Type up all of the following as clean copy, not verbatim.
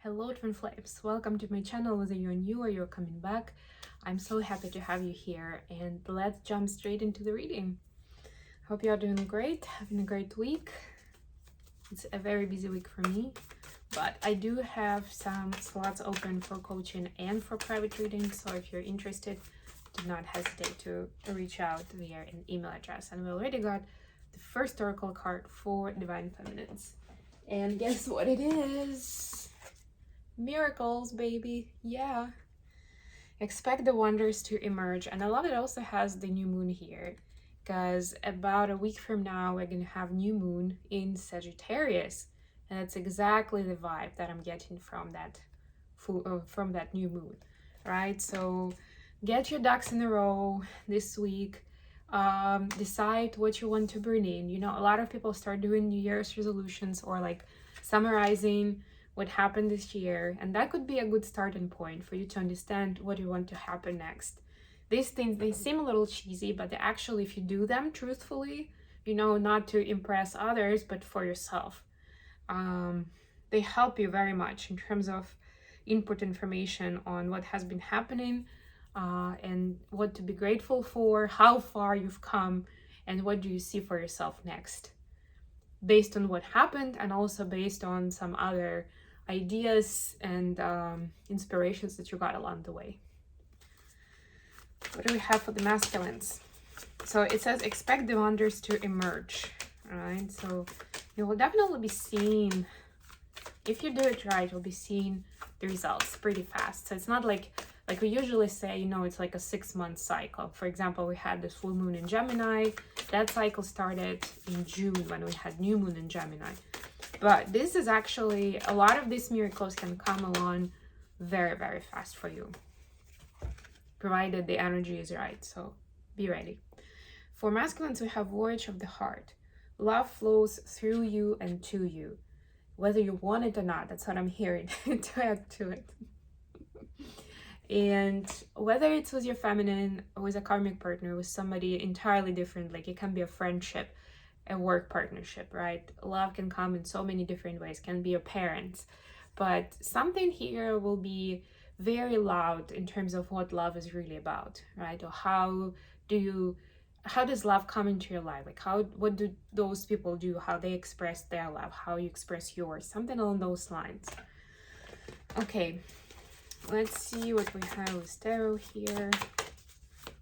Hello twin flames, welcome to my channel. Whether you're new or you're coming back, I'm so happy to have you here, and let's jump straight into the reading. Hope you are doing great, having a great week. It's a very busy week for me, but I do have some slots open for coaching and for private reading, so if you're interested, do not hesitate to reach out via an email address. And we already got the first oracle card for Divine Feminines, and guess what it is? Miracles, baby. Yeah. Expect the wonders to emerge. And I love it also has the new moon here, because about a week from now we're gonna have new moon in Sagittarius, and that's exactly the vibe that I'm getting from that new moon, right? So get your ducks in a row this week. Decide what you want to bring in. You know, a lot of people start doing New Year's resolutions or like summarizing what happened this year, and that could be a good starting point for you to understand what you want to happen next. These things, they seem a little cheesy, but they actually, if you do them truthfully, you know, not to impress others but for yourself, they help you very much in terms of input information on what has been happening, and what to be grateful for, how far you've come, and what do you see for yourself next based on what happened, and also based on some other ideas and inspirations that you got along the way. What do we have for the masculines? So it says expect the wonders to emerge. All right, so you will definitely be seeing, if you do it right, you'll be seeing the results pretty fast. So it's not like we usually say, you know, it's like a 6-month cycle. For example, we had this full moon in Gemini. That cycle started in June when we had new moon in Gemini. But this is actually, a lot of these miracles can come along very, very fast for you, provided the energy is right. So be ready. For masculines, we have Voyage of the Heart. Love flows through you and to you, whether you want it or not. That's what I'm hearing to add to it. And whether it's with your feminine, or with a karmic partner, with somebody entirely different, like it can be a friendship, a work partnership, right? Love can come in so many different ways, can be your parents, but something here will be very loud in terms of what love is really about, right? Or how does love come into your life? Like what do those people do, how they express their love, how you express yours, something along those lines. Okay, let's see what we have with tarot here.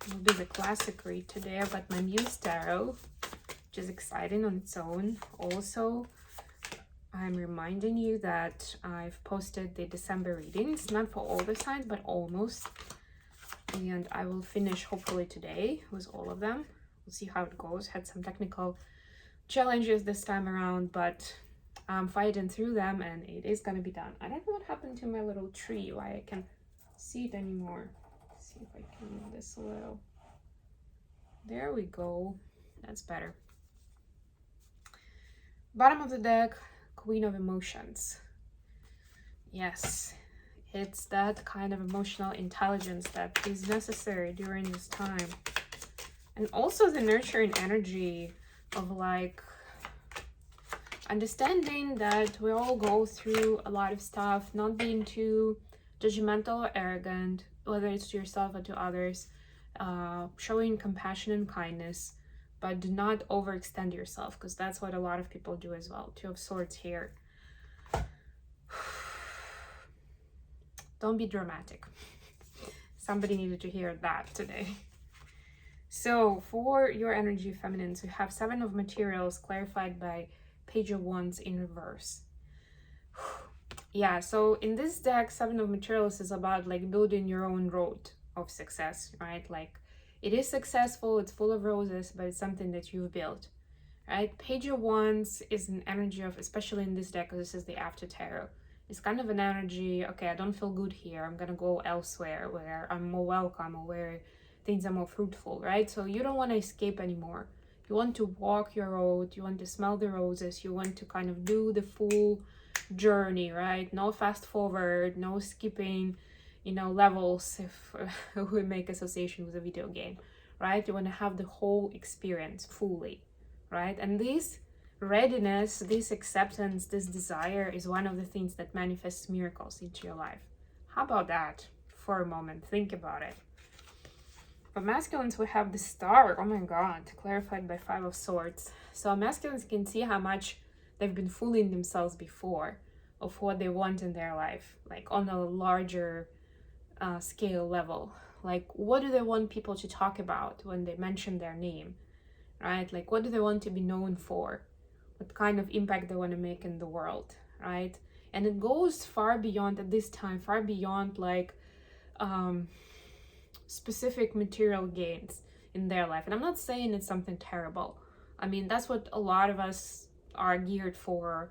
We'll do the classic read today. I've got my Muse Tarot, which is exciting on its own. Also, I'm reminding you that I've posted the December readings, not for all the signs, but almost. And I will finish hopefully today with all of them. We'll see how it goes. Had some technical challenges this time around, but I'm fighting through them and it is gonna be done. I don't know what happened to my little tree, why I can't see it anymore. Let's see if I can move this a little. There we go. That's better. Bottom of the deck, Queen of Emotions. Yes, it's that kind of emotional intelligence that is necessary during this time. And also the nurturing energy of like understanding that we all go through a lot of stuff, not being too judgmental or arrogant, whether it's to yourself or to others, showing compassion and kindness, but do not overextend yourself, because that's what a lot of people do as well. Two of Swords here. Don't be dramatic. Somebody needed to hear that today. So for your energy feminines, we have 7 of Materials clarified by Page of Wands in reverse. Yeah, so in this deck, 7 of Materials is about like building your own road of success, right? Like it is successful, it's full of roses, but it's something that you've built, right? Page of Wands is an energy of, especially in this deck, this is the After Tarot. It's kind of an energy, okay, I don't feel good here, I'm gonna go elsewhere where I'm more welcome or where things are more fruitful, right? So you don't want to escape anymore. You want to walk your road, you want to smell the roses, you want to kind of do the full journey, right? No fast forward, no skipping, you know, levels, if we make association with a video game, right? You want to have the whole experience fully, right? And this readiness, this acceptance, this desire is one of the things that manifests miracles into your life. How about that for a moment? Think about it. For masculines, we have the Star. Oh my God, clarified by Five of Swords. So masculines can see how much they've been fooling themselves before of what they want in their life, like on a larger scale level. Like, what do they want people to talk about when they mention their name, right? Like, what do they want to be known for? What kind of impact they want to make in the world, right? And it goes far beyond, at this time, far beyond like specific material gains in their life. And I'm not saying it's something terrible. I mean, that's what a lot of us are geared for,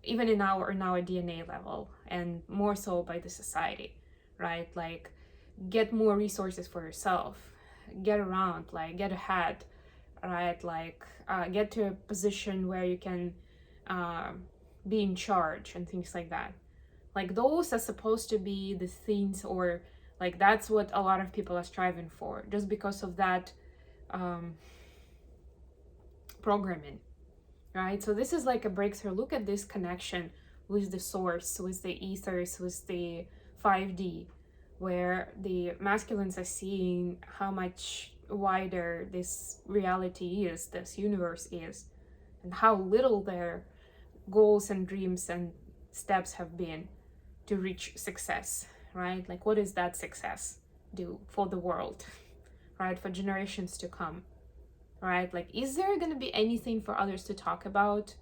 even in our DNA level, and more so by the society, right? Like, get more resources for yourself, get around, like get ahead, right? Like get to a position where you can be in charge and things like that. Like, those are supposed to be the things, or like that's what a lot of people are striving for, just because of that programming, right? So this is like a breakthrough. Look at this connection with the source, with the ethers, with the 5D, where the masculines are seeing how much wider this reality is, this universe is, and how little their goals and dreams and steps have been to reach success, right? Like, what does that success do for the world, right? For generations to come, right? Like, is there going to be anything for others to talk about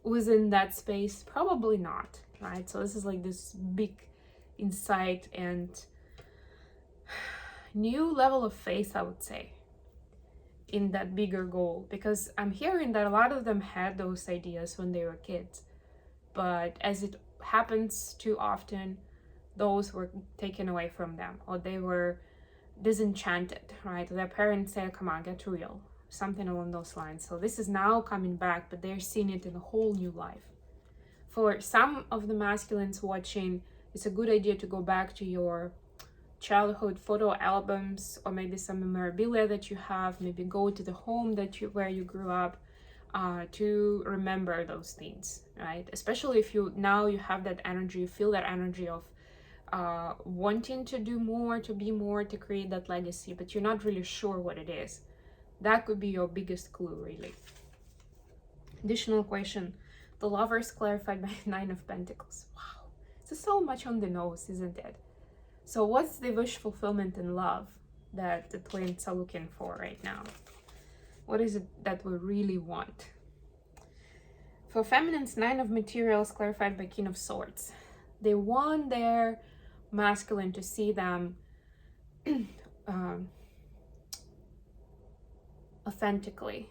within that space? Probably not, right? So this is like this big insight and new level of faith, I would say, in that bigger goal, because I'm hearing that a lot of them had those ideas when they were kids, but as it happens too often, those were taken away from them, or they were disenchanted, right? Their parents say, come on, get real, something along those lines. So this is now coming back, but they're seeing it in a whole new life. For some of the masculines watching, it's a good idea to go back to your childhood photo albums, or maybe some memorabilia that you have, maybe go to the home where you grew up, to remember those things, right? Especially if you have that energy, you feel that energy of wanting to do more, to be more, to create that legacy, but you're not really sure what it is. That could be your biggest clue, really. Additional question: the Lovers, clarified by Nine of Pentacles. Wow, this is so much on the nose, isn't it? So what's the wish fulfillment in love that the twins are looking for right now? What is it that we really want? For feminines, Nine of Materials, clarified by King of Swords. They want their masculine to see them authentically,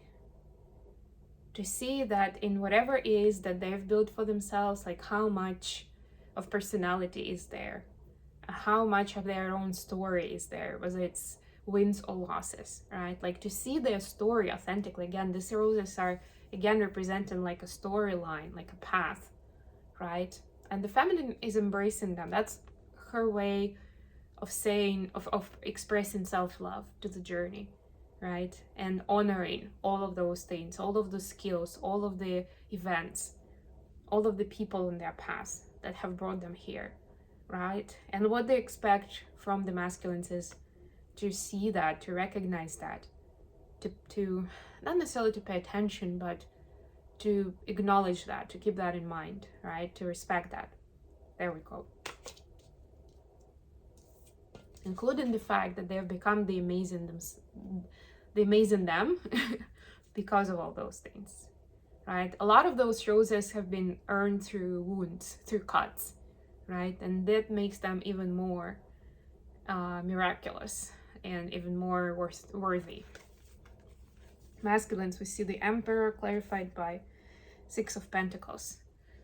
to see that in whatever it is that they've built for themselves, like how much of personality is there, how much of their own story is there, whether it's wins or losses, right? Like, to see their story authentically. Again, these roses are again representing like a storyline, like a path, right? And the feminine is embracing them. That's her way of saying, of expressing self-love to the journey, right? And honoring all of those things, all of the skills, all of the events, all of the people in their past that have brought them here, right? And what they expect from the masculines is to see that, to recognize that, to not necessarily to pay attention, but to acknowledge that, to keep that in mind, right? To respect that. There we go. Including the fact that they have become the amazing them because of all those things, right? A lot of those roses have been earned through wounds, through cuts, right? And that makes them even more miraculous and even more worthy. Masculines, we see the Emperor, clarified by Six of Pentacles.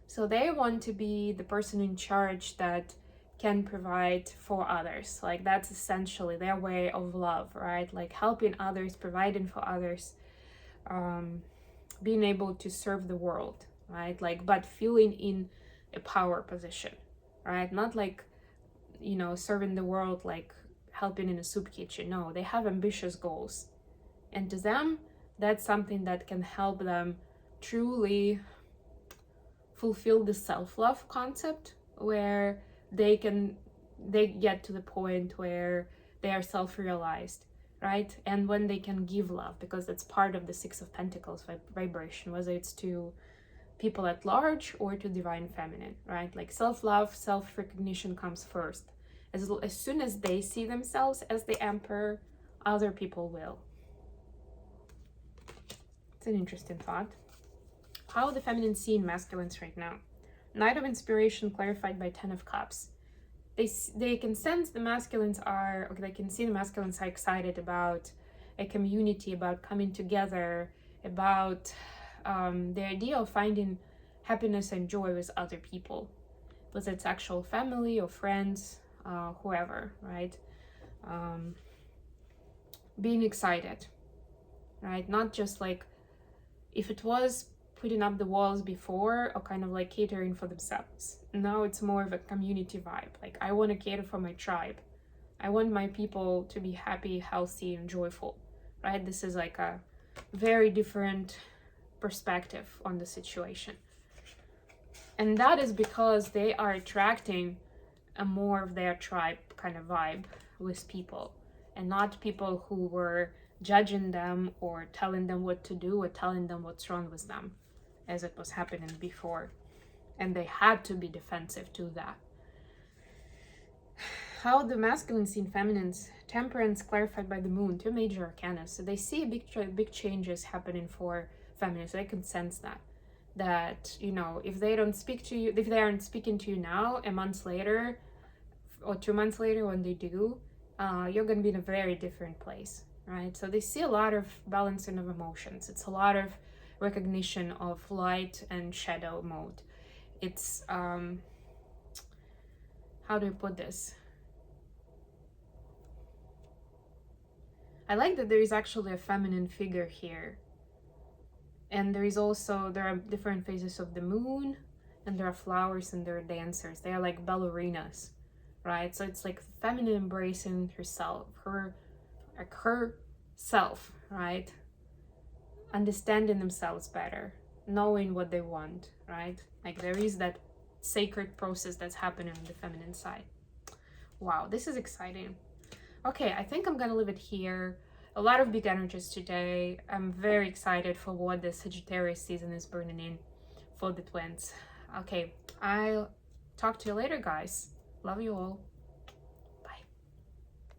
So they want to be the person in charge that can provide for others. Like, that's essentially their way of love, right? Like helping others, providing for others, being able to serve the world, right? Like, but feeling in a power position, right? Not like, you know, serving the world, like helping in a soup kitchen. No, they have ambitious goals. And to them, that's something that can help them truly fulfill the self-love concept, where they get to the point where they are self-realized, right? And when they can give love, because that's part of the Six of Pentacles vibration, whether it's to people at large or to divine feminine, right? Like self-love, self-recognition comes first. As soon as they see themselves as the emperor, other people will. It's an interesting thought. How the feminine see in masculines right now. Knight of Inspiration clarified by 10 of Cups. They can sense the masculines are, okay, they can see the masculines are excited about a community, about coming together, about the idea of finding happiness and joy with other people, whether it's actual family or friends, whoever, right? Being excited, right? Not just like, if it was putting up the walls before, or kind of like catering for themselves, now it's more of a community vibe. Like, I want to cater for my tribe. I want my people to be happy, healthy, and joyful, right? This is like a very different perspective on the situation. And that is because they are attracting a more of their tribe kind of vibe with people, and not people who were judging them or telling them what to do or telling them what's wrong with them, as it was happening before. And they had to be defensive to that. How the masculine see feminines. Temperance clarified by the moon, 2 major arcana. So they see big changes happening for feminines. They can sense that, you know, if they don't speak to you, if they aren't speaking to you now, a month later or 2 months later when they do, you're going to be in a very different place, right? So they see a lot of balancing of emotions. It's a lot of recognition of light and shadow mode. It's how do I put this? I like that there is actually a feminine figure here, and there are different phases of the moon, and there are flowers, and there are dancers. They are like ballerinas, right? So it's like feminine embracing herself, herself, right? Understanding themselves better, knowing what they want, right? Like, there is that sacred process that's happening on the feminine side. Wow, this is exciting. Okay, I think I'm gonna leave it here. A lot of big energies today. I'm very excited for what the Sagittarius season is bringing in for the twins. Okay, I'll talk to you later, guys. Love you all.